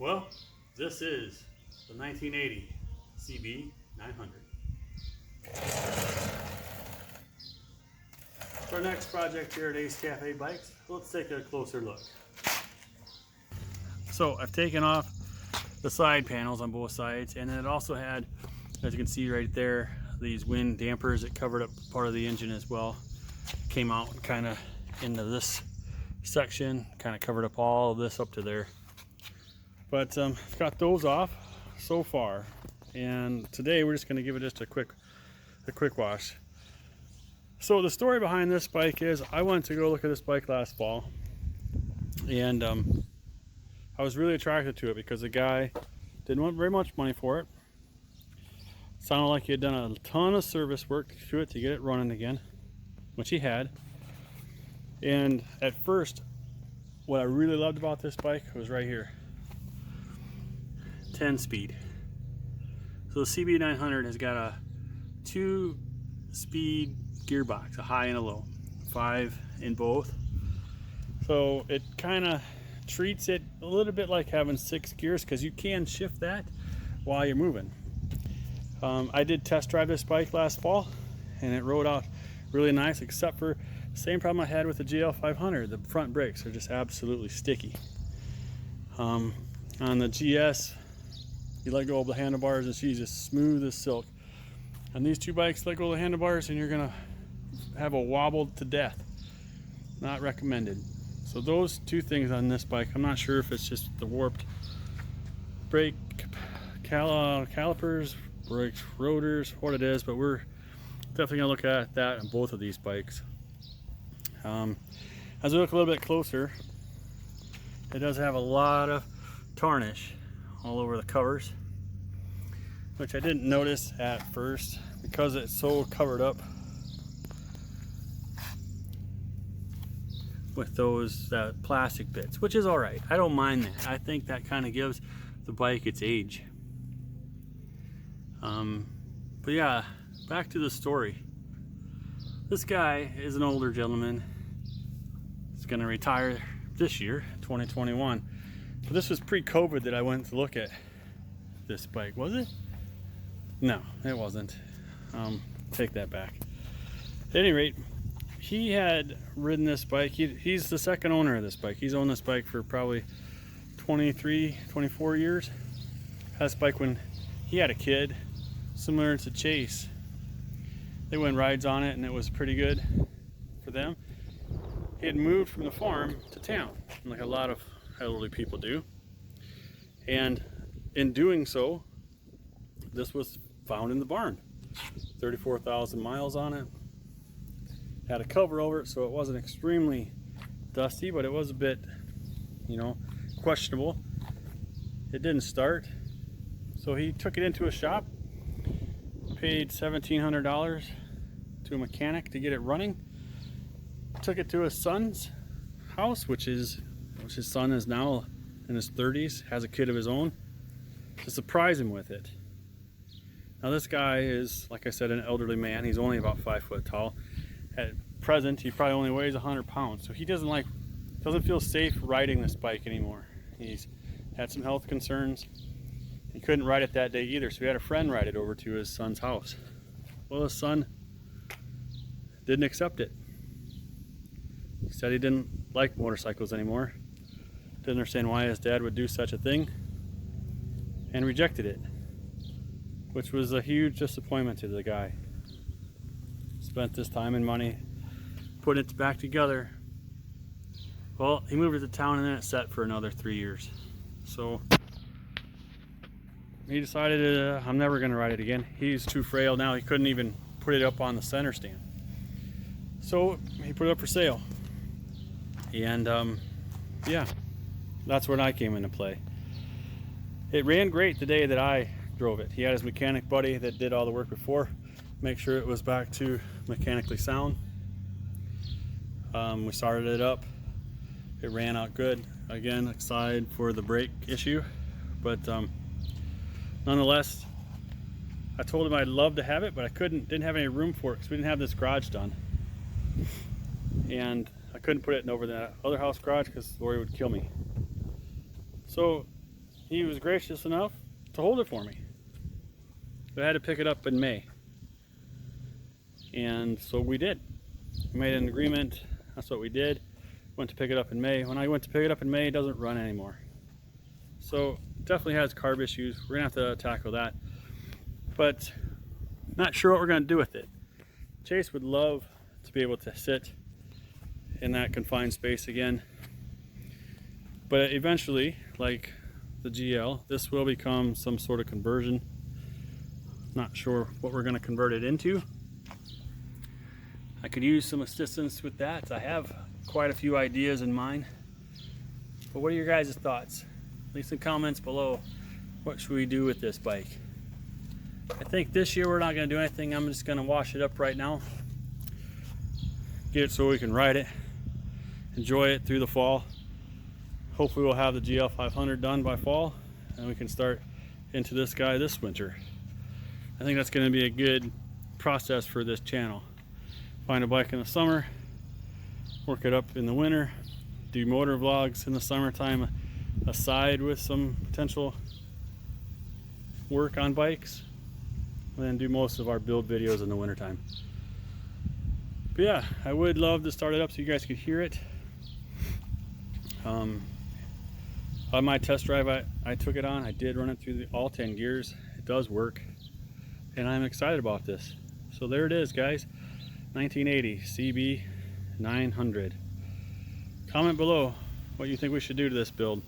Well, this is the 1980 CB900. For our next project here at Ace Cafe Bikes, let's take a closer look. So I've taken off the side panels on both sides, and then it also had, as you can see right there, these wind dampers that covered up part of the engine as well. Came out kind of into this section, kind of covered up all of this up to there. But I've got those off so far, and today we're just going to give it just a quick wash. So the story behind this bike is I went to go look at this bike last fall, and I was really attracted to it because the guy didn't want very much money for it. Sounded like he had done a ton of service work to it to get it running again, which he had. And at first, what I really loved about this bike was right here. 10 speed. So the CB900 has got a 2-speed gearbox, a high and a low, 5 in both. So it kind of treats it a little bit like having 6 gears, because you can shift that while you're moving. I did test drive this bike last fall, and it rode out really nice, except for the same problem I had with the GL500. The front brakes are just absolutely sticky. On the GS, you let go of the handlebars and she's just smooth as silk. On these two bikes, let go of the handlebars and you're gonna have a wobble to death. Not recommended. So those two things on this bike, I'm not sure if it's just the warped brake calipers, brakes, rotors, what it is, but we're definitely gonna look at that on both of these bikes. As we look a little bit closer, it does have a lot of tarnish all over the covers, which I didn't notice at first because it's so covered up with those plastic bits, which is all right. I don't mind that. I think that kind of gives the bike its age. But yeah, back to the story. This guy is an older gentleman. He's gonna retire this year, 2021. But this was pre-COVID that I went to look at this bike, was it? No, it wasn't. Take that back. At any rate, he had ridden this bike. He's the second owner of this bike. He's owned this bike for probably 23, 24 years. Had this bike when he had a kid, similar to Chase. They went rides on it and it was pretty good for them. He had moved from the farm to town, like a lot of elderly people do. And in doing so, this was found in the barn. 34,000 miles on it. Had a cover over it, so it wasn't extremely dusty, but it was a bit, questionable. It didn't start. So he took it into a shop, paid $1,700 to a mechanic to get it running. Took it to his son's house, which his son is now in his 30s, has a kid of his own, to surprise him with it. Now this guy is, like I said, an elderly man. He's only about 5 foot tall. At present, he probably only weighs 100 pounds, so he doesn't feel safe riding this bike anymore. He's had some health concerns. He couldn't ride it that day either, so he had a friend ride it over to his son's house. Well, his son didn't accept it. He said he didn't like motorcycles anymore. Didn't understand why his dad would do such a thing, and rejected it, which was a huge disappointment to the guy. Spent this time and money putting it back together. Well, he moved it to town and then it sat for another 3 years. So he decided I'm never going to ride it again. He's too frail now. He couldn't even put it up on the center stand. So he put it up for sale. And yeah, that's when I came into play. It ran great the day that I drove it. He had his mechanic buddy that did all the work before, make sure it was back to mechanically sound. We started it up. It ran out good. Again, aside for the brake issue, but nonetheless, I told him I'd love to have it, but I didn't have any room for it because we didn't have this garage done. And I couldn't put it over the other house garage because Lori would kill me. So he was gracious enough to hold it for me. But I had to pick it up in May. And so we did. We made an agreement. That's what we did. Went to pick it up in May. When I went to pick it up in May, it doesn't run anymore. So definitely has carb issues. We're gonna have to tackle that. But not sure what we're gonna do with it. Chase would love to be able to sit in that confined space again. But eventually, like the GL, this will become some sort of conversion. Not sure what we're gonna convert it into. I could use some assistance with that. I have quite a few ideas in mind. But what are your guys' thoughts? Leave some comments below. What should we do with this bike? I think this year we're not going to do anything. I'm just going to wash it up right now. Get it so we can ride it. Enjoy it through the fall. Hopefully we'll have the GL500 done by fall. And we can start into this guy this winter. I think that's going to be a good process for this channel. Find a bike in the summer, work it up in the winter, do motor vlogs in the summertime aside with some potential work on bikes, and then do most of our build videos in the wintertime. But yeah, I would love to start it up so you guys could hear it. On my test drive I took it on, I did run it through all 10 gears. It does work, and I'm excited about this. So there it is, guys. 1980 CB900. Comment below what you think we should do to this build.